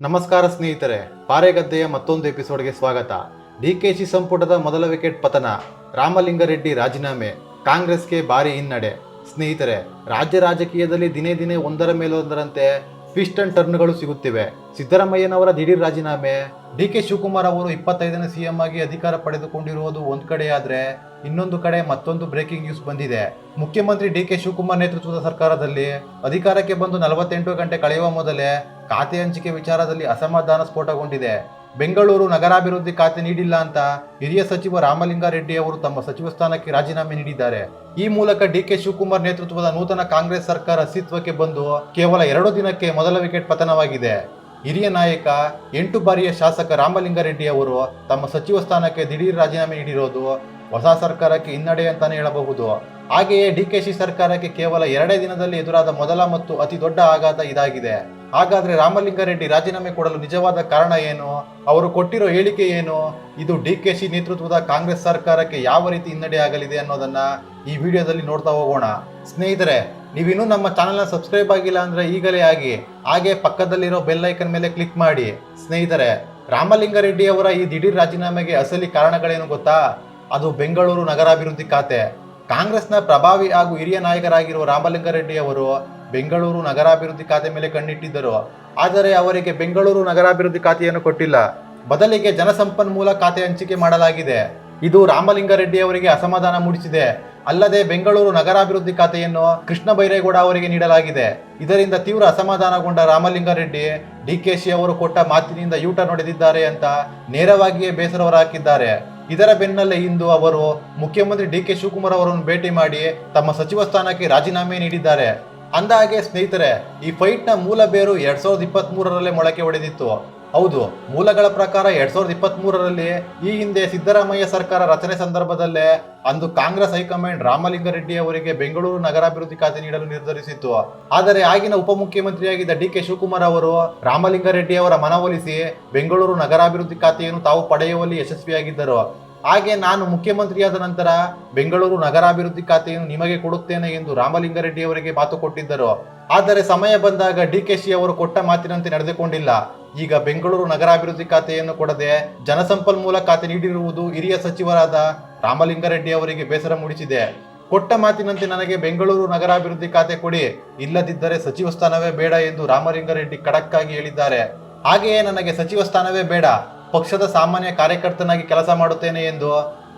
ನಮಸ್ಕಾರ ಸ್ನೇಹಿತರೆ, ಪಾರೆಗದ್ದೆಯ ಮತ್ತೊಂದು ಎಪಿಸೋಡ್ಗೆ ಸ್ವಾಗತ. ಡಿಕೆಶಿ ಸಂಪುಟದ ಮೊದಲ ವಿಕೆಟ್ ಪತನ, ರಾಮಲಿಂಗಾರೆಡ್ಡಿ ರಾಜೀನಾಮೆ, ಕಾಂಗ್ರೆಸ್ಗೆ ಭಾರಿ ಹಿನ್ನಡೆ. ಸ್ನೇಹಿತರೆ, ರಾಜ್ಯ ರಾಜಕೀಯದಲ್ಲಿ ದಿನೇ ದಿನೇ ಒಂದರ ಮೇಲೊಂದರಂತೆ ಟ್ವಿಸ್ಟ್ ಅಂಡ್ ಟರ್ನ್ಗಳು ಸಿಗುತ್ತಿವೆ. ಸಿದ್ದರಾಮಯ್ಯನವರ ದಿಢೀರ್ ರಾಜೀನಾಮೆ, ಡಿಕೆ ಶಿವಕುಮಾರ್ ಅವರು 25ನೇ ಸಿಎಂ ಆಗಿ ಅಧಿಕಾರ ಪಡೆದುಕೊಂಡಿರುವುದು ಒಂದು ಕಡೆಯಾದರೆ, ಇನ್ನೊಂದು ಕಡೆ ಮತ್ತೊಂದು ಬ್ರೇಕಿಂಗ್ ನ್ಯೂಸ್ ಬಂದಿದೆ. ಮುಖ್ಯಮಂತ್ರಿ ಡಿಕೆ ಶಿವಕುಮಾರ್ ನೇತೃತ್ವದ ಸರ್ಕಾರದಲ್ಲಿ ಅಧಿಕಾರಕ್ಕೆ ಬಂದು 48 ಗಂಟೆ ಕಳೆಯುವ ಮೊದಲೇ ಖಾತೆ ಹಂಚಿಕೆ ವಿಚಾರದಲ್ಲಿ ಅಸಮಾಧಾನ ಸ್ಫೋಟಗೊಂಡಿದೆ. ಬೆಂಗಳೂರು ನಗರಾಭಿವೃದ್ಧಿ ಖಾತೆ ನೀಡಿಲ್ಲ ಅಂತ ಹಿರಿಯ ಸಚಿವ ರಾಮಲಿಂಗಾರೆಡ್ಡಿ ಅವರು ತಮ್ಮ ಸಚಿವ ಸ್ಥಾನಕ್ಕೆ ರಾಜೀನಾಮೆ ನೀಡಿದ್ದಾರೆ. ಈ ಮೂಲಕ ಡಿಕೆ ಶಿವಕುಮಾರ್ ನೇತೃತ್ವದ ನೂತನ ಕಾಂಗ್ರೆಸ್ ಸರ್ಕಾರ ಅಸ್ತಿತ್ವಕ್ಕೆ ಬಂದು ಕೇವಲ 2 ದಿನಕ್ಕೆ ಮೊದಲ ವಿಕೆಟ್ ಪತನವಾಗಿದೆ. ಹಿರಿಯ ನಾಯಕ 8 ಬಾರಿಯ ಶಾಸಕ ರಾಮಲಿಂಗಾರೆಡ್ಡಿ ಅವರು ತಮ್ಮ ಸಚಿವ ಸ್ಥಾನಕ್ಕೆ ದಿಢೀರ್ ರಾಜೀನಾಮೆ ನೀಡಿರೋದು ಹೊಸ ಸರ್ಕಾರಕ್ಕೆ ಹಿನ್ನಡೆ ಅಂತಾನೆ ಹೇಳಬಹುದು. ಹಾಗೆಯೇ ಡಿಕೆಶಿ ಸರ್ಕಾರಕ್ಕೆ ಕೇವಲ 2 ದಿನದಲ್ಲಿ ಎದುರಾದ ಮೊದಲ ಮತ್ತು ಅತಿ ದೊಡ್ಡ ಆಘಾತ ಇದಾಗಿದೆ. ಹಾಗಾದ್ರೆ ರಾಮಲಿಂಗಾರೆಡ್ಡಿ ರಾಜೀನಾಮೆ ಕೊಡಲು ನಿಜವಾದ ಕಾರಣ ಏನು? ಅವರು ಕೊಟ್ಟಿರೋ ಹೇಳಿಕೆ ಏನು? ಇದು ಡಿಕೆಶಿ ನೇತೃತ್ವದ ಕಾಂಗ್ರೆಸ್ ಸರ್ಕಾರಕ್ಕೆ ಯಾವ ರೀತಿ ಹಿನ್ನಡೆ ಆಗಲಿದೆ ಅನ್ನೋದನ್ನ ಈ ವಿಡಿಯೋದಲ್ಲಿ ನೋಡ್ತಾ ಹೋಗೋಣ. ಸ್ನೇಹಿತರೆ, ನೀವಿನ್ನೂ ನಮ್ಮ ಚಾನೆಲ್ನ ಸಬ್ಸ್ಕ್ರೈಬ್ ಆಗಿಲ್ಲ ಅಂದ್ರೆ ಈಗಲೇ ಆಗಿ, ಹಾಗೆ ಪಕ್ಕದಲ್ಲಿರೋ ಬೆಲ್ ಐಕನ್ ಮೇಲೆ ಕ್ಲಿಕ್ ಮಾಡಿ. ಸ್ನೇಹಿತರೆ, ರಾಮಲಿಂಗಾರೆಡ್ಡಿ ಅವರ ಈ ದಿಢೀರ್ ರಾಜೀನಾಮೆಗೆ ಅಸಲಿ ಕಾರಣಗಳೇನು ಗೊತ್ತಾ? ಅದು ಬೆಂಗಳೂರು ನಗರಾಭಿವೃದ್ಧಿ ಖಾತೆ. ಕಾಂಗ್ರೆಸ್ನ ಪ್ರಭಾವಿ ಹಾಗೂ ಹಿರಿಯ ನಾಯಕರಾಗಿರುವ ರಾಮಲಿಂಗಾರೆಡ್ಡಿ ಅವರು ಬೆಂಗಳೂರು ನಗರಾಭಿವೃದ್ಧಿ ಖಾತೆ ಮೇಲೆ ಕಣ್ಣಿಟ್ಟಿದ್ದರು. ಆದರೆ ಅವರಿಗೆ ಬೆಂಗಳೂರು ನಗರಾಭಿವೃದ್ಧಿ ಖಾತೆಯನ್ನು ಕೊಟ್ಟಿಲ್ಲ. ಬದಲಿಗೆ ಜಲಸಂಪನ್ಮೂಲ ಖಾತೆ ಹಂಚಿಕೆ ಮಾಡಲಾಗಿದೆ. ಇದು ರಾಮಲಿಂಗಾರೆಡ್ಡಿ ಅವರಿಗೆ ಅಸಮಾಧಾನ ಮೂಡಿಸಿದೆ. ಅಲ್ಲದೆ ಬೆಂಗಳೂರು ನಗರಾಭಿವೃದ್ಧಿ ಖಾತೆಯನ್ನು ಕೃಷ್ಣ ಬೈರೇಗೌಡ ಅವರಿಗೆ ನೀಡಲಾಗಿದೆ. ಇದರಿಂದ ತೀವ್ರ ಅಸಮಾಧಾನಗೊಂಡ ರಾಮಲಿಂಗಾರೆಡ್ಡಿ ಡಿಕೆಶಿ ಅವರು ಕೊಟ್ಟ ಮಾತಿನಿಂದ ಯೂಟರ್ನ್ ಹೊಡೆದಿದ್ದಾರೆ ಅಂತ ನೇರವಾಗಿಯೇ ಬೇಸರ ಹೊರಹಾಕಿದ್ದಾರೆ. ಇದರ ಬೆನ್ನಲ್ಲೇ ಇಂದು ಅವರು ಮುಖ್ಯಮಂತ್ರಿ ಡಿಕೆ ಶಿವಕುಮಾರ್ ಅವರನ್ನು ಭೇಟಿ ಮಾಡಿ ತಮ್ಮ ಸಚಿವ ಸ್ಥಾನಕ್ಕೆ ರಾಜೀನಾಮೆ ನೀಡಿದ್ದಾರೆ. ಅಂದಹಾಗೆ ಸ್ನೇಹಿತರೆ, ಈ ಫೈಟ್ನ ಮೂಲ ಬೇರು 2023ರಲ್ಲೇ ಮೊಳಕೆ ಹೊಡೆದಿತ್ತು. ಹೌದು, ಮೂಲಗಳ ಪ್ರಕಾರ 2023ರಲ್ಲಿ ಈ ಹಿಂದೆ ಸಿದ್ದರಾಮಯ್ಯ ಸರ್ಕಾರ ರಚನೆ ಸಂದರ್ಭದಲ್ಲೇ ಅಂದು ಕಾಂಗ್ರೆಸ್ ಹೈಕಮಾಂಡ್ ರಾಮಲಿಂಗಾರೆಡ್ಡಿ ಅವರಿಗೆ ಬೆಂಗಳೂರು ನಗರಾಭಿವೃದ್ಧಿ ಖಾತೆ ನೀಡಲು ನಿರ್ಧರಿಸಿತ್ತು. ಆದರೆ ಆಗಿನ ಉಪಮುಖ್ಯಮಂತ್ರಿಯಾಗಿದ್ದ ಡಿಕೆ ಶಿವಕುಮಾರ್ ಅವರು ರಾಮಲಿಂಗಾರೆಡ್ಡಿ ಅವರ ಮನವೊಲಿಸಿ ಬೆಂಗಳೂರು ನಗರಾಭಿವೃದ್ಧಿ ಖಾತೆಯನ್ನು ತಾವು ಪಡೆಯುವಲ್ಲಿ ಯಶಸ್ವಿಯಾಗಿದ್ದರು. ಹಾಗೆ ನಾನು ಮುಖ್ಯಮಂತ್ರಿಯಾದ ನಂತರ ಬೆಂಗಳೂರು ನಗರಾಭಿವೃದ್ಧಿ ಖಾತೆಯನ್ನು ನಿಮಗೆ ಕೊಡುತ್ತೇನೆ ಎಂದು ರಾಮಲಿಂಗಾರೆಡ್ಡಿ ಅವರಿಗೆ ಮಾತು ಕೊಟ್ಟಿದ್ದರು. ಆದರೆ ಸಮಯ ಬಂದಾಗ ಡಿಕೆಶಿ ಅವರು ಕೊಟ್ಟ ಮಾತಿನಂತೆ ನಡೆದುಕೊಂಡಿಲ್ಲ. ಈಗ ಬೆಂಗಳೂರು ನಗರಾಭಿವೃದ್ಧಿ ಖಾತೆಯನ್ನು ಕೊಡದೆ ಜಲಸಂಪನ್ಮೂಲ ಖಾತೆ ನೀಡಿರುವುದು ಹಿರಿಯ ಸಚಿವರಾದ ರಾಮಲಿಂಗಾರೆಡ್ಡಿ ಅವರಿಗೆ ಬೇಸರ ಮೂಡಿಸಿದೆ. ಕೊಟ್ಟ ಮಾತಿನಂತೆ ನನಗೆ ಬೆಂಗಳೂರು ನಗರಾಭಿವೃದ್ಧಿ ಖಾತೆ ಕೊಡಿ, ಇಲ್ಲದಿದ್ದರೆ ಸಚಿವ ಸ್ಥಾನವೇ ಬೇಡ ಎಂದು ರಾಮಲಿಂಗಾರೆಡ್ಡಿ ಖಡಕ್ ಆಗಿ ಹೇಳಿದ್ದಾರೆ. ಹಾಗೆಯೇ ನನಗೆ ಸಚಿವ ಸ್ಥಾನವೇ ಬೇಡ, ಪಕ್ಷದ ಸಾಮಾನ್ಯ ಕಾರ್ಯಕರ್ತನಾಗಿ ಕೆಲಸ ಮಾಡುತ್ತೇನೆ ಎಂದು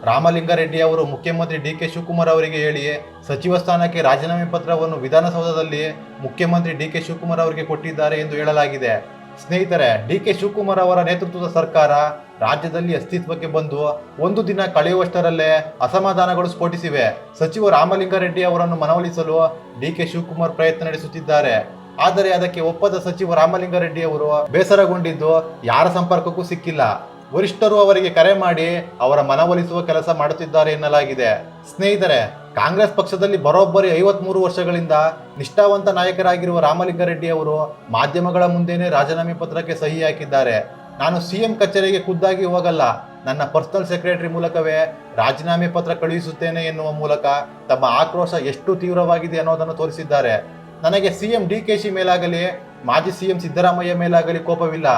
ರಾಮಲಿಂಗಾರೆಡ್ಡಿ ಅವರು ಮುಖ್ಯಮಂತ್ರಿ ಡಿಕೆ ಶಿವಕುಮಾರ್ ಅವರಿಗೆ ಹೇಳಿ ಸಚಿವ ಸ್ಥಾನಕ್ಕೆ ರಾಜೀನಾಮೆ ಪತ್ರವನ್ನು ವಿಧಾನಸೌಧದಲ್ಲಿ ಮುಖ್ಯಮಂತ್ರಿ ಡಿಕೆ ಶಿವಕುಮಾರ್ ಅವರಿಗೆ ಕೊಟ್ಟಿದ್ದಾರೆ ಎಂದು ಹೇಳಲಾಗಿದೆ. ಸ್ನೇಹಿತರೆ, ಡಿಕೆ ಶಿವಕುಮಾರ್ ಅವರ ನೇತೃತ್ವದ ಸರ್ಕಾರ ರಾಜ್ಯದಲ್ಲಿ ಅಸ್ತಿತ್ವಕ್ಕೆ ಬಂದು 1 ದಿನ ಕಳೆಯುವಷ್ಟರಲ್ಲೇ ಅಸಮಾಧಾನಗಳು ಸ್ಫೋಟಿಸಿವೆ. ಸಚಿವ ರಾಮಲಿಂಗಾರೆಡ್ಡಿ ಅವರನ್ನು ಮನವೊಲಿಸಲು ಡಿಕೆ ಶಿವಕುಮಾರ್ ಪ್ರಯತ್ನ ನಡೆಸುತ್ತಿದ್ದಾರೆ. ಆದರೆ ಅದಕ್ಕೆ ಒಪ್ಪದ ಸಚಿವ ರಾಮಲಿಂಗಾರೆಡ್ಡಿ ಅವರು ಬೇಸರಗೊಂಡಿದ್ದು ಯಾರ ಸಂಪರ್ಕಕ್ಕೂ ಸಿಕ್ಕಿಲ್ಲ. ವರಿಷ್ಠರು ಅವರಿಗೆ ಕರೆ ಮಾಡಿ ಅವರ ಮನವೊಲಿಸುವ ಕೆಲಸ ಮಾಡುತ್ತಿದ್ದಾರೆ ಎನ್ನಲಾಗಿದೆ. ಸ್ನೇಹಿತರೆ, ಕಾಂಗ್ರೆಸ್ ಪಕ್ಷದಲ್ಲಿ ಬರೋಬ್ಬರಿ 53 ವರ್ಷಗಳಿಂದ ನಿಷ್ಠಾವಂತ ನಾಯಕರಾಗಿರುವ ರಾಮಲಿಂಗಾರೆಡ್ಡಿ ಅವರು ಮಾಧ್ಯಮಗಳ ಮುಂದೆನೇ ರಾಜೀನಾಮೆ ಪತ್ರಕ್ಕೆ ಸಹಿ ಹಾಕಿದ್ದಾರೆ. ನಾನು ಸಿಎಂ ಕಚೇರಿಗೆ ಖುದ್ದಾಗಿ ಹೋಗಲ್ಲ, ನನ್ನ ಪರ್ಸನಲ್ ಸೆಕ್ರೆಟರಿ ಮೂಲಕವೇ ರಾಜೀನಾಮೆ ಪತ್ರ ಕಳುಹಿಸುತ್ತೇನೆ ಎನ್ನುವ ಮೂಲಕ ತಮ್ಮ ಆಕ್ರೋಶ ಎಷ್ಟು ತೀವ್ರವಾಗಿದೆ ಅನ್ನೋದನ್ನು ತೋರಿಸಿದ್ದಾರೆ. ನನಗೆ ಸಿಎಂ ಡಿಕೆಶಿ ಮೇಲಾಗಲಿ ಮಾಜಿ ಸಿಎಂ ಸಿದ್ದರಾಮಯ್ಯ ಮೇಲಾಗಲಿ ಕೋಪವಿಲ್ಲ,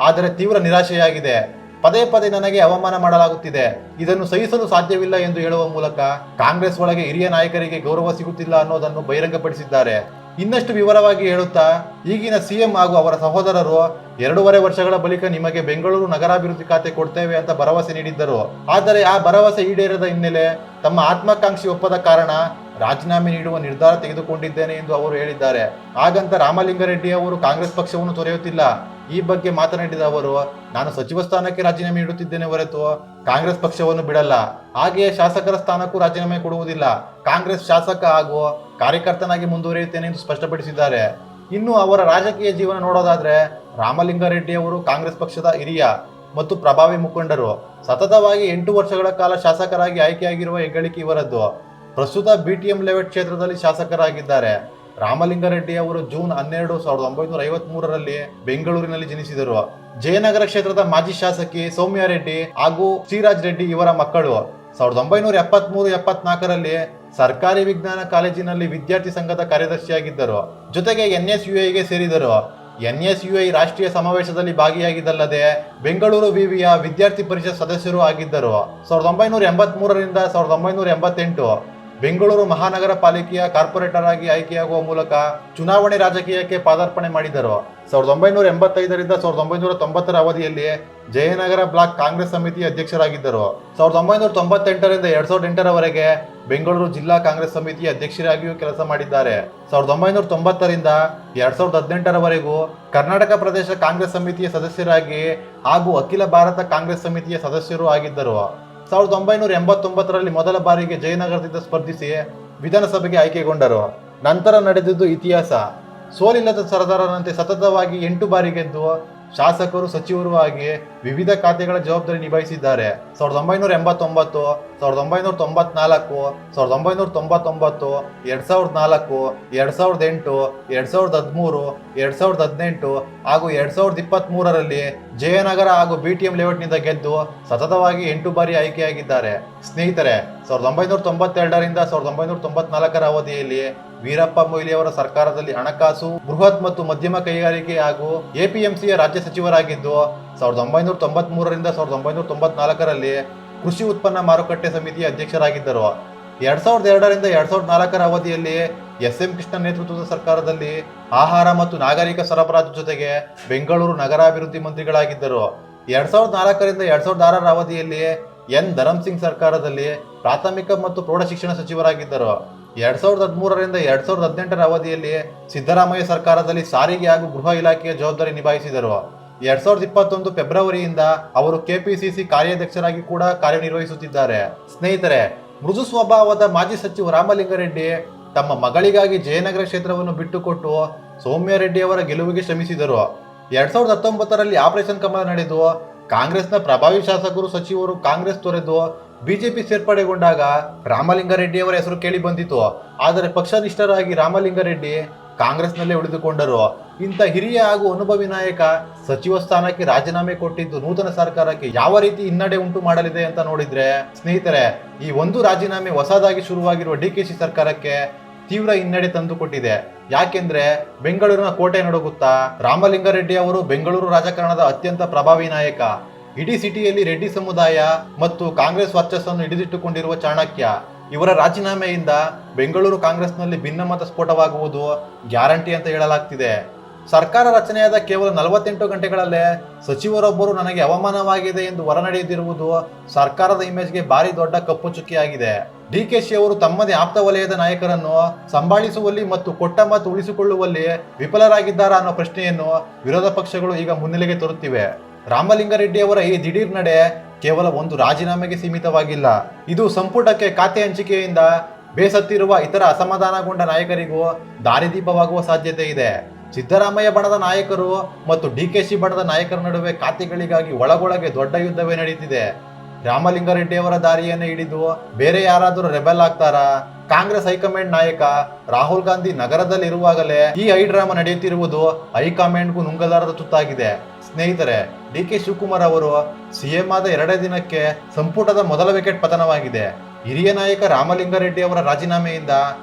ಆದರೆ ತೀವ್ರ ನಿರಾಶೆಯಾಗಿದೆ. ಪದೇ ಪದೇ ನನಗೆ ಅವಮಾನ ಮಾಡಲಾಗುತ್ತಿದೆ, ಇದನ್ನು ಸಹಿಸಲು ಸಾಧ್ಯವಿಲ್ಲ ಎಂದು ಹೇಳುವ ಮೂಲಕ ಕಾಂಗ್ರೆಸ್ ಒಳಗೆ ಹಿರಿಯ ನಾಯಕರಿಗೆ ಗೌರವ ಸಿಗುತ್ತಿಲ್ಲ ಅನ್ನೋದನ್ನು ಬಹಿರಂಗಪಡಿಸಿದ್ದಾರೆ. ಇನ್ನಷ್ಟು ವಿವರವಾಗಿ ಹೇಳುತ್ತಾ, ಈಗಿನ ಸಿಎಂ ಹಾಗೂ ಅವರ ಸಹೋದರರು 2.5 ವರ್ಷಗಳ ಬಳಿಕ ನಿಮಗೆ ಬೆಂಗಳೂರು ನಗರಾಭಿವೃದ್ಧಿ ಖಾತೆ ಕೊಡ್ತೇವೆ ಅಂತ ಭರವಸೆ ನೀಡಿದ್ದರು. ಆದರೆ ಆ ಭರವಸೆ ಈಡೇರದ ಹಿನ್ನೆಲೆ ತಮ್ಮ ಆತ್ಮಕಾಂಕ್ಷಿ ಒಪ್ಪದ ಕಾರಣ ರಾಜೀನಾಮೆ ನೀಡುವ ನಿರ್ಧಾರ ತೆಗೆದುಕೊಂಡಿದ್ದೇನೆ ಎಂದು ಅವರು ಹೇಳಿದ್ದಾರೆ. ಹಾಗಂತ ರಾಮಲಿಂಗಾರೆಡ್ಡಿ ಅವರು ಕಾಂಗ್ರೆಸ್ ಪಕ್ಷವನ್ನು ತೊರೆಯುತ್ತಿಲ್ಲ. ಈ ಬಗ್ಗೆ ಮಾತನಾಡಿದ ಅವರು, ನಾನು ಸಚಿವ ಸ್ಥಾನಕ್ಕೆ ರಾಜೀನಾಮೆ ನೀಡುತ್ತಿದ್ದೇನೆ ಹೊರತು ಕಾಂಗ್ರೆಸ್ ಪಕ್ಷವನ್ನು ಬಿಡಲ್ಲ, ಹಾಗೆಯೇ ಶಾಸಕರ ಸ್ಥಾನಕ್ಕೂ ರಾಜೀನಾಮೆ ಕೊಡುವುದಿಲ್ಲ, ಕಾಂಗ್ರೆಸ್ ಶಾಸಕ ಹಾಗೂ ಕಾರ್ಯಕರ್ತನಾಗಿ ಮುಂದುವರಿಯುತ್ತೇನೆ ಎಂದು ಸ್ಪಷ್ಟಪಡಿಸಿದ್ದಾರೆ. ಇನ್ನು ಅವರ ರಾಜಕೀಯ ಜೀವನ ನೋಡೋದಾದ್ರೆ, ರಾಮಲಿಂಗಾರೆಡ್ಡಿ ಅವರು ಕಾಂಗ್ರೆಸ್ ಪಕ್ಷದ ಹಿರಿಯ ಮತ್ತು ಪ್ರಭಾವಿ ಮುಖಂಡರು. ಸತತವಾಗಿ 8 ವರ್ಷಗಳ ಕಾಲ ಶಾಸಕರಾಗಿ ಆಯ್ಕೆಯಾಗಿರುವ ಹೆಗ್ಗಳಿಕೆ ಇವರದ್ದು. ಪ್ರಸ್ತುತ BTM ಲೇಔಟ್ ಕ್ಷೇತ್ರದಲ್ಲಿ ಶಾಸಕರಾಗಿದ್ದಾರೆ. ರಾಮಲಿಂಗಾರೆಡ್ಡಿ ಅವರು ಜೂನ್ 12, 1953ರಲ್ಲಿ ಬೆಂಗಳೂರಿನಲ್ಲಿ ಜನಿಸಿದರು. ಜಯನಗರ ಕ್ಷೇತ್ರದ ಮಾಜಿ ಶಾಸಕಿ ಸೌಮ್ಯ ರೆಡ್ಡಿ ಹಾಗೂ ಶ್ರೀರಾಜ್ ರೆಡ್ಡಿ ಇವರ ಮಕ್ಕಳು. 1973-74ರಲ್ಲಿ ಸರ್ಕಾರಿ ವಿಜ್ಞಾನ ಕಾಲೇಜಿನಲ್ಲಿ ವಿದ್ಯಾರ್ಥಿ ಸಂಘದ ಕಾರ್ಯದರ್ಶಿಯಾಗಿದ್ದರು. ಜೊತೆಗೆ NSUIಗೆ ಸೇರಿದರು. NSUI ರಾಷ್ಟ್ರೀಯ ಸಮಾವೇಶದಲ್ಲಿ ಭಾಗಿಯಾಗಿದ್ದಲ್ಲದೆ ಬೆಂಗಳೂರು ವಿವಿಯ ವಿದ್ಯಾರ್ಥಿ ಪರಿಷತ್ ಸದಸ್ಯರು ಆಗಿದ್ದರು. 1983ರಿಂದ 1988 ಬೆಂಗಳೂರು ಮಹಾನಗರ ಪಾಲಿಕೆಯ ಕಾರ್ಪೊರೇಟರ್ ಆಗಿ ಆಯ್ಕೆಯಾಗುವ ಮೂಲಕ ಚುನಾವಣೆ ರಾಜಕೀಯಕ್ಕೆ ಪಾದಾರ್ಪಣೆ ಮಾಡಿದರು. 1985ರಿಂದ 1990ರ ಅವಧಿಯಲ್ಲಿ ಜಯನಗರ ಬ್ಲಾಕ್ ಕಾಂಗ್ರೆಸ್ ಸಮಿತಿಯ ಅಧ್ಯಕ್ಷರಾಗಿದ್ದರು. 1998ರಿಂದ 2008ರವರೆಗೆ ಬೆಂಗಳೂರು ಜಿಲ್ಲಾ ಕಾಂಗ್ರೆಸ್ ಸಮಿತಿಯ ಅಧ್ಯಕ್ಷರಾಗಿಯೂ ಕೆಲಸ ಮಾಡಿದ್ದಾರೆ. 1990ರಿಂದ 2018ರವರೆಗೂ ಕರ್ನಾಟಕ ಪ್ರದೇಶ ಕಾಂಗ್ರೆಸ್ ಸಮಿತಿಯ ಸದಸ್ಯರಾಗಿ ಹಾಗೂ ಅಖಿಲ ಭಾರತ ಕಾಂಗ್ರೆಸ್ ಸಮಿತಿಯ ಸದಸ್ಯರು ಆಗಿದ್ದರು. 1989ರಲ್ಲಿ ಮೊದಲ ಬಾರಿಗೆ ಜಯನಗರದಿಂದ ಸ್ಪರ್ಧಿಸಿ ವಿಧಾನಸಭೆಗೆ ಆಯ್ಕೆಗೊಂಡರು. ನಂತರ ನಡೆದಿದ್ದು ಇತಿಹಾಸ. ಸೋಲಿಲ್ಲದ ಸರದಾರರಂತೆ ಸತತವಾಗಿ 8 ಬಾರಿ ಗೆದ್ದು ಶಾಸಕರು, ಸಚಿವರು ಆಗಿ ವಿವಿಧ ಖಾತೆಗಳ ಜವಾಬ್ದಾರಿ ನಿಭಾಯಿಸಿದ್ದಾರೆ. 1989, 1994, 1999, 2004, 2008, 2013, 2018 ಹಾಗೂ 2023ರಲ್ಲಿ ಜಯನಗರ ಹಾಗೂ BTM ಲೇಔಟ್ನಿಂದ ಗೆದ್ದು ಸತತವಾಗಿ 8 ಬಾರಿ ಆಯ್ಕೆಯಾಗಿದ್ದಾರೆ. ಸ್ನೇಹಿತರೆ, 1992ರಿಂದ 1994ರ ಅವಧಿಯಲ್ಲಿ ವೀರಪ್ಪ ಮೊಯ್ಲಿಯವರ ಸರ್ಕಾರದಲ್ಲಿ ಹಣಕಾಸು, ಬೃಹತ್ ಮತ್ತು ಮಧ್ಯಮ ಕೈಗಾರಿಕೆ ಹಾಗೂ APMCಯ ರಾಜ್ಯ ಸಚಿವರಾಗಿದ್ದು 1993ರಿಂದ 1994ರಲ್ಲಿ ಕೃಷಿ ಉತ್ಪನ್ನ ಮಾರುಕಟ್ಟೆ ಸಮಿತಿಯ ಅಧ್ಯಕ್ಷರಾಗಿದ್ದರು. 2002ರಿಂದ 2004ರ ಅವಧಿಯಲ್ಲಿ SM ಕೃಷ್ಣ ನೇತೃತ್ವದ ಸರ್ಕಾರದಲ್ಲಿ ಆಹಾರ ಮತ್ತು ನಾಗರಿಕ ಸರಬರಾಜು ಜೊತೆಗೆ ಬೆಂಗಳೂರು ನಗರಾಭಿವೃದ್ಧಿ ಮಂತ್ರಿಗಳಾಗಿದ್ದರು. 2004ರಿಂದ 2006ರ ಅವಧಿಯಲ್ಲಿ N ಧರಂಸಿಂಗ್ ಸರ್ಕಾರದಲ್ಲಿ ಪ್ರಾಥಮಿಕ ಮತ್ತು ಪ್ರೌಢ ಶಿಕ್ಷಣ ಸಚಿವರಾಗಿದ್ದರು. 2013ರಿಂದ 2018ರ ಅವಧಿಯಲ್ಲಿ ಸಿದ್ದರಾಮಯ್ಯ ಸರ್ಕಾರದಲ್ಲಿ ಸಾರಿಗೆ ಹಾಗೂ ಗೃಹ ಇಲಾಖೆಯ ಜವಾಬ್ದಾರಿ ನಿಭಾಯಿಸಿದರು. 2021 ಫೆಬ್ರವರಿಯಿಂದ ಅವರು KPCC ಕಾರ್ಯಾಧ್ಯಕ್ಷರಾಗಿ ಕೂಡ ಕಾರ್ಯನಿರ್ವಹಿಸುತ್ತಿದ್ದಾರೆ. ಸ್ನೇಹಿತರೆ, ಮೃದು ಸ್ವಭಾವದ ಮಾಜಿ ಸಚಿವ ರಾಮಲಿಂಗಾರೆಡ್ಡಿ ತಮ್ಮ ಮಗಳಿಗಾಗಿ ಜಯನಗರ ಕ್ಷೇತ್ರವನ್ನು ಬಿಟ್ಟುಕೊಟ್ಟು ಸೌಮ್ಯಾರೆಡ್ಡಿ ಅವರ ಗೆಲುವಿಗೆ ಶ್ರಮಿಸಿದರು. 2019ರಲ್ಲಿ ಆಪರೇಷನ್ ಕಮಲ ನಡೆದು ಕಾಂಗ್ರೆಸ್ನ ಪ್ರಭಾವಿ ಶಾಸಕರು, ಸಚಿವರು ಕಾಂಗ್ರೆಸ್ ತೊರೆದು ಬಿಜೆಪಿ ಸೇರ್ಪಡೆಗೊಂಡಾಗ ರಾಮಲಿಂಗಾರೆಡ್ಡಿ ಅವರ ಹೆಸರು ಕೇಳಿ ಬಂದಿತು. ಆದರೆ ಪಕ್ಷನಿಷ್ಠರಾಗಿ ರಾಮಲಿಂಗಾರೆಡ್ಡಿ ಕಾಂಗ್ರೆಸ್ನಲ್ಲೇ ಉಳಿದುಕೊಂಡರು. ಇಂಥ ಹಿರಿಯ ಹಾಗೂ ಅನುಭವಿ ನಾಯಕ ಸಚಿವ ಸ್ಥಾನಕ್ಕೆ ರಾಜೀನಾಮೆ ಕೊಟ್ಟಿದ್ದು ನೂತನ ಸರ್ಕಾರಕ್ಕೆ ಯಾವ ರೀತಿ ಹಿನ್ನಡೆ ಉಂಟು ಮಾಡಲಿದೆ ಅಂತ ನೋಡಿದ್ರೆ, ಸ್ನೇಹಿತರೆ, ಈ ಒಂದು ರಾಜೀನಾಮೆ ಹೊಸದಾಗಿ ಶುರುವಾಗಿರುವ DKC ಸರ್ಕಾರಕ್ಕೆ ತೀವ್ರ ಹಿನ್ನಡೆ ತಂದುಕೊಟ್ಟಿದೆ. ಯಾಕೆಂದ್ರೆ ಬೆಂಗಳೂರಿನ ಕೋಟೆ ನಡುಗುತ್ತಾ ರಾಮಲಿಂಗಾರೆಡ್ಡಿ ಅವರು ಬೆಂಗಳೂರು ರಾಜಕಾರಣದ ಅತ್ಯಂತ ಪ್ರಭಾವಿ ನಾಯಕ. ಇಡೀ ಸಿಟಿಯಲ್ಲಿ ರೆಡ್ಡಿ ಸಮುದಾಯ ಮತ್ತು ಕಾಂಗ್ರೆಸ್ ವರ್ಚಸ್ಸನ್ನು ಹಿಡಿದಿಟ್ಟುಕೊಂಡಿರುವ ಚಾಣಕ್ಯ. ಇವರ ರಾಜೀನಾಮೆಯಿಂದ ಬೆಂಗಳೂರು ಕಾಂಗ್ರೆಸ್ನಲ್ಲಿ ಭಿನ್ನಮತ ಸ್ಫೋಟವಾಗುವುದು ಗ್ಯಾರಂಟಿ ಅಂತ ಹೇಳಲಾಗ್ತಿದೆ. ಸರ್ಕಾರ ರಚನೆಯಾದ ಕೇವಲ 48 ಗಂಟೆಗಳಲ್ಲೇ ಸಚಿವರೊಬ್ಬರು ನನಗೆ ಅವಮಾನವಾಗಿದೆ ಎಂದು ಹೊರನಡೆದಿರುವುದು ಸರ್ಕಾರದ ಇಮೇಜ್ಗೆ ಭಾರಿ ದೊಡ್ಡ ಕಪ್ಪು ಚುಕ್ಕಿಯಾಗಿದೆ. DKC ಅವರು ತಮ್ಮದೇ ಆಪ್ತ ವಲಯದ ನಾಯಕರನ್ನು ಸಂಭಾಳಿಸುವಲ್ಲಿ ಮತ್ತು ಕೊಟ್ಟ ಮಾತು ಉಳಿಸಿಕೊಳ್ಳುವಲ್ಲಿ ವಿಫಲರಾಗಿದ್ದಾರಾ ಅನ್ನೋ ಪ್ರಶ್ನೆಯನ್ನು ವಿರೋಧ ಪಕ್ಷಗಳು ಈಗ ಮುನ್ನೆಲೆಗೆ ತರುತ್ತಿವೆ. ರಾಮಲಿಂಗಾರೆಡ್ಡಿ ಅವರ ಈ ದಿಢೀರ್ ನಡೆ ಕೇವಲ ಒಂದು ರಾಜೀನಾಮೆಗೆ ಸೀಮಿತವಾಗಿಲ್ಲ. ಇದು ಸಂಪುಟಕ್ಕೆ ಖಾತೆ ಹಂಚಿಕೆಯಿಂದ ಬೇಸತ್ತಿರುವ ಇತರ ಅಸಮಾಧಾನಗೊಂಡ ನಾಯಕರಿಗೂ ದಾರಿದೀಪವಾಗುವ ಸಾಧ್ಯತೆ ಇದೆ. ಸಿದ್ದರಾಮಯ್ಯ ಬಣದ ನಾಯಕರು ಮತ್ತು DKC ಬಣದ ನಾಯಕರ ನಡುವೆ ಖಾತೆಗಳಿಗಾಗಿ ಒಳಗೊಳಗೆ ದೊಡ್ಡ ಯುದ್ಧವೇ ನಡೆಯುತ್ತಿದೆ. ರಾಮಲಿಂಗಾರೆಡ್ಡಿ ಅವರ ದಾರಿಯನ್ನೇ ಹಿಡಿದು ಬೇರೆ ಯಾರಾದರೂ ರೆಬೆಲ್ ಆಗ್ತಾರಾ? ಕಾಂಗ್ರೆಸ್ ಹೈಕಮಾಂಡ್ ನಾಯಕ ರಾಹುಲ್ ಗಾಂಧಿ ನಗರದಲ್ಲಿರುವಾಗಲೇ ಈ ಹೈಡ್ರಾಮಾ ನಡೆಯುತ್ತಿರುವುದು ಹೈಕಮಾಂಡ್ಗೂ ನುಂಗಲಾರದ ತುತ್ತಾಗಿದೆ. ಸ್ನೇಹಿತರೆ, DK ಶಿವಕುಮಾರ್ ಅವರು CM ಆದ 2 ದಿನಕ್ಕೆ ಸಂಪುಟದ ಮೊದಲ ವಿಕೆಟ್ ಪತನವಾಗಿದೆ. ಹಿರಿಯ ನಾಯಕ ರಾಮಲಿಂಗಾರೆಡ್ಡಿ ಅವರ ರಾಜೀನಾಮೆಯಿಂದ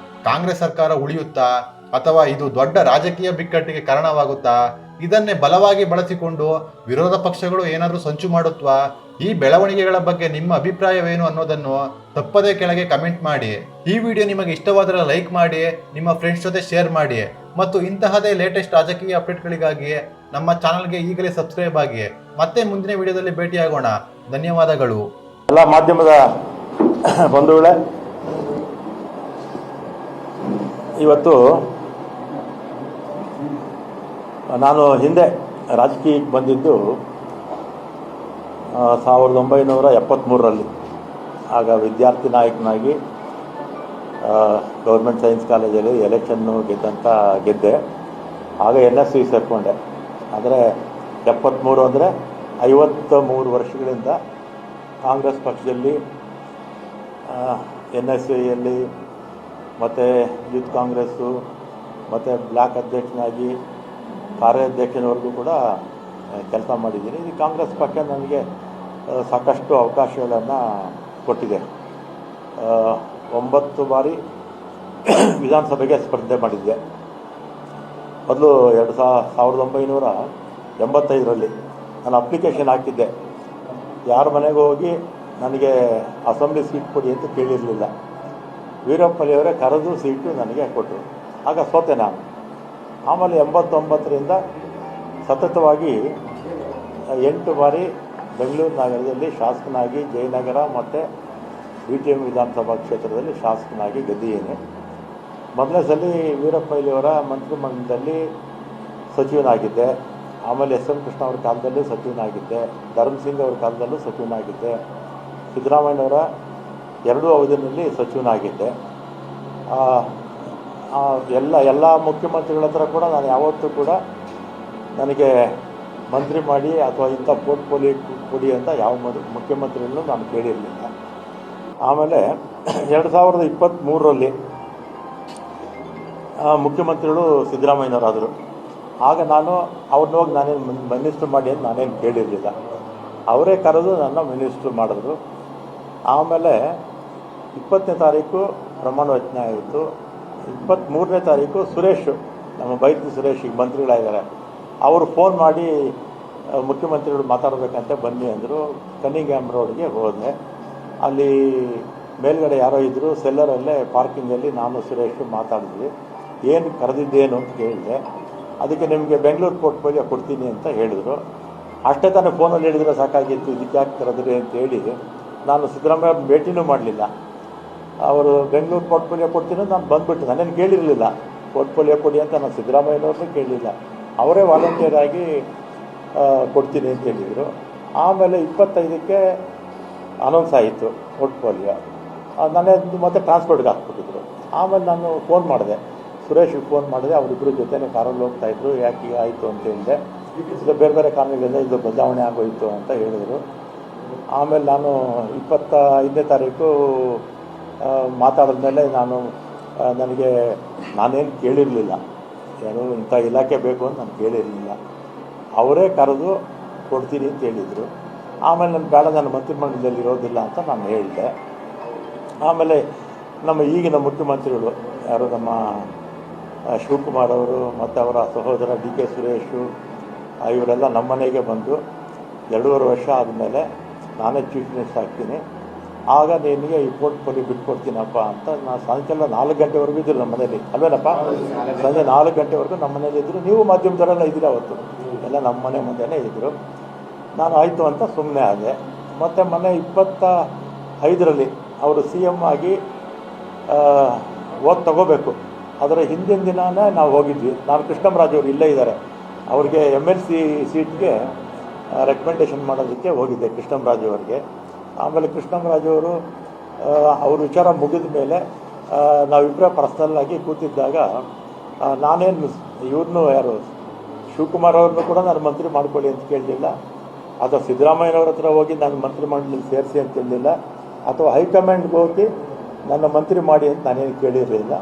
ಕಾಂಗ್ರೆಸ್ ಸರ್ಕಾರ ಉಳಿಯುತ್ತಾ ಅಥವಾ ಇದು ದೊಡ್ಡ ರಾಜಕೀಯ ಬಿಕ್ಕಟ್ಟಿಗೆ ಕಾರಣವಾಗುತ್ತಾ? ಇದನ್ನೇ ಬಲವಾಗಿ ಬಳಸಿಕೊಂಡು ವಿರೋಧ ಪಕ್ಷಗಳು ಏನಾದರೂ ಸಂಚು ಮಾಡುತ್ವಾ? ಈ ಬೆಳವಣಿಗೆಗಳ ಬಗ್ಗೆ ನಿಮ್ಮ ಅಭಿಪ್ರಾಯವೇನು ಅನ್ನೋದನ್ನು ತಪ್ಪದೇ ಕೆಳಗೆ ಕಮೆಂಟ್ ಮಾಡಿ. ಈ ವಿಡಿಯೋ ನಿಮಗೆ ಇಷ್ಟವಾದರೆ ಲೈಕ್ ಮಾಡಿ, ನಿಮ್ಮ ಫ್ರೆಂಡ್ಸ್ ಜೊತೆ ಶೇರ್ ಮಾಡಿ ಮತ್ತು ಇಂತಹದೇ ಲೇಟೆಸ್ಟ್ ರಾಜಕೀಯ ಅಪ್ಡೇಟ್ಗಳಿಗಾಗಿ ನಮ್ಮ ಚಾನಲ್ಗೆ ಈಗಲೇ ಸಬ್ಸ್ಕ್ರೈಬ್ ಆಗಿ. ಮತ್ತೆ ಮುಂದಿನ ವಿಡಿಯೋದಲ್ಲಿ ಭೇಟಿಯಾಗೋಣ. ಧನ್ಯವಾದಗಳು. ಎಲ್ಲ ಮಾಧ್ಯಮದ ಬಂಧುಗಳೇ, ಇವತ್ತು ನಾನು ಹಿಂದೆ ರಾಜಕೀಯಕ್ಕೆ ಬಂದಿದ್ದು 1973ರಲ್ಲಿ. ಆಗ ವಿದ್ಯಾರ್ಥಿ ನಾಯಕನಾಗಿ ಗೌರ್ಮೆಂಟ್ ಸೈನ್ಸ್ ಕಾಲೇಜಲ್ಲಿ ಎಲೆಕ್ಷನ್ನು ಗೆದ್ದೆ. ಆಗ NSU ಸೇರಿಕೊಂಡೆ. ಆದರೆ 73 ಅಂದರೆ 53 ವರ್ಷಗಳಿಂದ ಕಾಂಗ್ರೆಸ್ ಪಕ್ಷದಲ್ಲಿ NSUಯಲ್ಲಿ ಮತ್ತು ಯೂತ್ ಕಾಂಗ್ರೆಸ್ಸು ಮತ್ತು ಬ್ಲಾಕ್ ಅಧ್ಯಕ್ಷನಾಗಿ ಕಾರ್ಯಾಧ್ಯಕ್ಷನವರೆಗೂ ಕೂಡ ಕೆಲಸ ಮಾಡಿದ್ದೀನಿ. ಈ ಕಾಂಗ್ರೆಸ್ ಪಕ್ಷ ನನಗೆ ಸಾಕಷ್ಟು ಅವಕಾಶಗಳನ್ನು ಕೊಟ್ಟಿದೆ. 9 ಬಾರಿ ವಿಧಾನಸಭೆಗೆ ಸ್ಪರ್ಧೆ ಮಾಡಿದ್ದೆ. ಮೊದಲು 1985ರಲ್ಲಿ ನಾನು ಅಪ್ಲಿಕೇಶನ್ ಹಾಕಿದ್ದೆ. ಯಾರ ಮನೆಗೂ ಹೋಗಿ ನನಗೆ ಅಸೆಂಬ್ಲಿ ಸೀಟ್ ಕೊಡಿ ಅಂತ ಕೇಳಿರಲಿಲ್ಲ. ವೀರಪ್ಪನವರೇ ಕರೆದು ಸೀಟು ನನಗೆ ಕೊಟ್ಟರು. ಆಗ ಸೋತೆ ನಾನು. ಆಮೇಲೆ 89ರಿಂದ ಸತತವಾಗಿ 8 ಬಾರಿ ಬೆಂಗಳೂರು ನಗರದಲ್ಲಿ ಶಾಸಕನಾಗಿ, ಜಯನಗರ ಮತ್ತು BTM ವಿಧಾನಸಭಾ ಕ್ಷೇತ್ರದಲ್ಲಿ ಶಾಸಕನಾಗಿ ಗೆದ್ದಿದ್ದೇನೆ. ಮೊದಲನೇ ಸಲ ವೀರಪ್ಪನವರ ಮಂತ್ರಿಮಂಡಲದಲ್ಲಿ ಸಚಿವನಾಗಿದ್ದೆ. ಆಮೇಲೆ SM ಕೃಷ್ಣ ಅವ್ರ ಕಾಲದಲ್ಲೂ ಸಚಿವನಾಗಿದ್ದೆ. ಧರ್ಮಸಿಂಗ್ ಅವ್ರ ಕಾಲದಲ್ಲೂ ಸಚಿವನಾಗಿದ್ದೆ. ಸಿದ್ದರಾಮಯ್ಯನವರ 2 ಅವಧಿಯಲ್ಲಿ ಸಚಿವನಾಗಿದ್ದೆ. ಎಲ್ಲ ಮುಖ್ಯಮಂತ್ರಿಗಳ ಹತ್ರ ಕೂಡ ನಾನು ಯಾವತ್ತೂ ಕೂಡ ನನಗೆ ಮಂತ್ರಿ ಮಾಡಿ ಅಥವಾ ಇಂಥ ಪೋರ್ಟ್ಫೋಲಿಯೋ ಕೊಡಿ ಅಂತ ಯಾವ ಮುಖ್ಯಮಂತ್ರಿಗಳನ್ನು ನಾನು ಕೇಳಿರಲಿಲ್ಲ. ಆಮೇಲೆ 2023ರಲ್ಲಿ ಮುಖ್ಯಮಂತ್ರಿಗಳು ಸಿದ್ದರಾಮಯ್ಯನವರಾದರು. ಆಗ ನಾನು ಅವ್ರನ್ನ ಹೋಗಿ ನಾನೇನು ಮಿನಿಸ್ಟ್ರು ಮಾಡಿ ಅಂತ ನಾನೇನು ಕೇಳಿರಲಿಲ್ಲ. ಅವರೇ ಕರೆದು ನನ್ನ ಮಿನಿಸ್ಟ್ರು ಮಾಡಿದ್ರು. ಆಮೇಲೆ 20ನೇ ತಾರೀಕು ಪ್ರಮಾಣ ವಚನ ಆಯಿತು. 23ನೇ ತಾರೀಕು ಸುರೇಶ್, ನಮ್ಮ ಬೈತಿ ಸುರೇಶ್ ಈಗ ಮಂತ್ರಿಗಳಾಗಿದ್ದಾರೆ, ಅವರು ಫೋನ್ ಮಾಡಿ ಮುಖ್ಯಮಂತ್ರಿಗಳು ಮಾತಾಡಬೇಕಂತ ಬನ್ನಿ ಅಂದರು. ಕನ್ನಿಂಗ್ಹ್ಯಾಮ್ ರೋಡ್ಗೆ ಹೋದೆ. ಅಲ್ಲಿ ಮೇಲ್ಗಡೆ ಯಾರೋ ಇದ್ದರು, ಸೆಲ್ಲರಲ್ಲೇ ಪಾರ್ಕಿಂಗಲ್ಲಿ ನಾನು ಸುರೇಶ್ ಮಾತಾಡಿದ್ವಿ. ಏನು ಕರೆದಿದ್ದೇನು ಅಂತ ಕೇಳಿದೆ. ಅದಕ್ಕೆ ನಿಮಗೆ ಬೆಂಗಳೂರು ಪೋರ್ಟ್ಫೋಲಿಯೋ ಕೊಡ್ತೀನಿ ಅಂತ ಹೇಳಿದರು. ಅಷ್ಟೇ ತಾನೇ ಫೋನಲ್ಲಿ ಹೇಳಿದರೆ ಸಾಕಾಗಿತ್ತು, ಇದಕ್ಕೆ ಯಾಕೆ ಕರೆದ್ರಿ ಅಂತೇಳಿ ನಾನು ಸಿದ್ದರಾಮಯ್ಯ ಭೇಟಿನೂ ಮಾಡಲಿಲ್ಲ. ಅವರು ಬೆಂಗಳೂರು ಪೋರ್ಟ್ಫೋಲಿಯೋ ಕೊಡ್ತೀನಿ ನಾನು ಬಂದುಬಿಟ್ಟು, ನಾನೇನು ಕೇಳಿರಲಿಲ್ಲ ಪೋರ್ಟ್ಫೋಲಿಯೋ ಕೊಡಿ ಅಂತ. ನಾನು ಸಿದ್ದರಾಮಯ್ಯನವ್ರನ್ನೂ ಕೇಳಲಿಲ್ಲ, ಅವರೇ ವಾಲಂಟಿಯರ್ ಆಗಿ ಕೊಡ್ತೀನಿ ಅಂತ ಹೇಳಿದರು. ಆಮೇಲೆ 25ಕ್ಕೆ ಅನೌನ್ಸ್ ಆಯಿತು ಪೋರ್ಟ್ಫೋಲಿಯೋ. ನಾನೇ ಮತ್ತೆ ಟ್ರಾನ್ಸ್ಪೋರ್ಟ್ಗೆ ಹಾಕ್ಬಿಟ್ಟಿದ್ರು. ಆಮೇಲೆ ನಾನು ಫೋನ್ ಮಾಡಿದೆ, ಸುರೇಶ್ಗೆ ಫೋನ್ ಮಾಡಿದೆ. ಅವರಿಬ್ಬರು ಜೊತೆನೇ ಕಾರಲ್ಲಿ ಹೋಗ್ತಾಯಿದ್ರು. ಯಾಕೆ ಈಗ ಆಯಿತು ಅಂತ ಹೇಳಿದೆ. ಇದು ಬೇರೆ ಬೇರೆ ಕಾರಣಗಳಿಂದ ಇದು ಬದಲಾವಣೆ ಆಗೋಯಿತು ಅಂತ ಹೇಳಿದರು. ಆಮೇಲೆ ನಾನು 25ನೇ ತಾರೀಕು ಮಾತಾಡಿದ್ಮೇಲೆ ನಾನೇನು ಕೇಳಿರಲಿಲ್ಲ, ಯಾರು ಇಂಥ ಇಲಾಖೆ ಬೇಕು ಅಂತ ನಾನು ಕೇಳಿರಲಿಲ್ಲ. ಅವರೇ ಕರೆದು ಕೊಡ್ತೀನಿ ಅಂತ ಹೇಳಿದರು. ಆಮೇಲೆ ನನ್ನ ಬೇಡ, ನನ್ನ ಮಂತ್ರಿಮಂಡಲದಲ್ಲಿ ಇರೋದಿಲ್ಲ ಅಂತ ನಾನು ಹೇಳಿದೆ. ಆಮೇಲೆ ನಮ್ಮ ಈಗಿನ ಮುಖ್ಯಮಂತ್ರಿಗಳು ಯಾರು, ನಮ್ಮ ಶಿವಕುಮಾರ್ ಅವರು ಮತ್ತು ಅವರ ಸಹೋದರ DK ಸುರೇಶು, ಇವರೆಲ್ಲ ನಮ್ಮ ಮನೆಗೆ ಬಂದು 2.5 ವರ್ಷ ಆದಮೇಲೆ ನಾನೇ ಚೀಫ್ ಮಿನಿಸ್ಟರ್ ಆಗ್ತೀನಿ, ಆಗ ನಿನಗೆ ಈ ಪೋರ್ಟ್ಫೋಲಿಯೋ ಬಿಟ್ಕೊಡ್ತೀನಪ್ಪ ಅಂತ. ನಾನು ಸಾಯಂಕಾಲ 4 ಗಂಟೆವರೆಗೂ ಇದ್ದರು ನಮ್ಮ ಮನೇಲಿ, ಅಲ್ವೇನಪ್ಪ? ಸಂಜೆ 4 ಗಂಟೆವರೆಗೂ ನಮ್ಮ ಮನೇಲಿ ಇದ್ದರು. ನೀವು ಮಾಧ್ಯಮದವರೆಲ್ಲ ಇದ್ದೀರ, ಅವತ್ತು ಎಲ್ಲ ನಮ್ಮ ಮನೆ ಮುಂದೆನೇ ಇದ್ದರು. ನಾನು ಆಯಿತು ಅಂತ ಸುಮ್ಮನೆ ಆದೆ. ಮತ್ತು ಮೊನ್ನೆ 25ರಲ್ಲಿ ಅವರು CM ಆಗಿ ಓದ್ ತಗೋಬೇಕು. ಅದರ ಹಿಂದಿನ ದಿನವೇ ನಾವು ಹೋಗಿದ್ವಿ. ನಾನು ಕೃಷ್ಣರಾಜ್ ಅವರು ಇಲ್ಲೇ ಇದ್ದಾರೆ, ಅವ್ರಿಗೆ MLC ಸೀಟ್ಗೆ ರೆಕಮೆಂಡೇಷನ್ ಮಾಡೋದಕ್ಕೆ ಹೋಗಿದ್ದೆ ಕೃಷ್ಣರಾಜ್ ಅವರಿಗೆ. ಆಮೇಲೆ ಕೃಷ್ಣರಾಜ್ ಅವರು ಅವ್ರ ವಿಚಾರ ಮುಗಿದ ಮೇಲೆ ನಾವಿಬ್ಬರೇ ಪರ್ಸ್ನಲ್ಲಾಗಿ ಕೂತಿದ್ದಾಗ ನಾನೇನು ಇವ್ರನ್ನೂ ಯಾರು ಶಿವಕುಮಾರ್ ಅವ್ರನ್ನೂ ಕೂಡ ನಾನು ಮಂತ್ರಿ ಮಾಡ್ಕೊಳ್ಳಿ ಅಂತ ಕೇಳಲಿಲ್ಲ, ಅಥವಾ ಸಿದ್ದರಾಮಯ್ಯನವ್ರ ಹತ್ರ ಹೋಗಿ ನಾನು ಮಂತ್ರಿ ಮಂಡಲದಲ್ಲಿ ಸೇರಿಸಿ ಅಂತ ಹೇಳಲಿಲ್ಲ, ಅಥವಾ ಹೈಕಮಾಂಡ್ಗೆ ಹೋಗಿ ನನ್ನ ಮಂತ್ರಿ ಮಾಡಿ ಅಂತ ನಾನೇನು ಕೇಳಿರಲಿಲ್ಲ.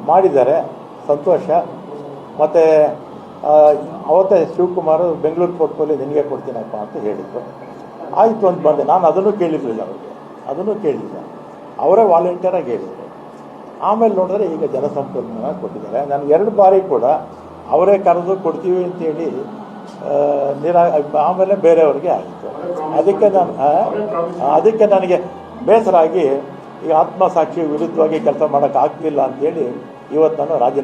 ಮಾಡಿದ್ದಾರೆ, ಸಂತೋಷ. ಮತ್ತು ಅವತ್ತೇ ಶಿವಕುಮಾರ್ ಬೆಂಗಳೂರು ಪೋರ್ಟ್ಫೋಲಿಯೋ ನಿನಗೆ ಕೊಡ್ತೀನಪ್ಪ ಅಂತ ಹೇಳಿದರು. ಆಯಿತು ಅಂತ ಬಂದೆ. ನಾನು ಅದನ್ನು ಕೇಳಿರಲಿಲ್ಲ, ಅವರೇ ವಾಲಂಟಿಯರಾಗಿ ಹೇಳಿದರು. ಆಮೇಲೆ ನೋಡಿದ್ರೆ ಈಗ ಜನಸಂಪನ್ಮೂಲ ಕೊಟ್ಟಿದ್ದಾರೆ. ನನಗೆ 2 ಬಾರಿ ಕೂಡ ಅವರೇ ಕರೆದು ಕೊಡ್ತೀವಿ ಅಂತೇಳಿ ಆಮೇಲೆ ಬೇರೆಯವ್ರಿಗೆ ಆಯಿತು. ಅದಕ್ಕೆ ನನಗೆ ಬೇಸರ ಆಗಿ ಈಗ ಆತ್ಮಸಾಕ್ಷಿ ವಿರುದ್ಧವಾಗಿ ಕೆಲಸ ಮಾಡೋಕ್ಕಾಗ್ತಿಲ್ಲ ಅಂತೇಳಿ ಇವತ್ತು ನಾನು ರಾಜೀನಾಮೆ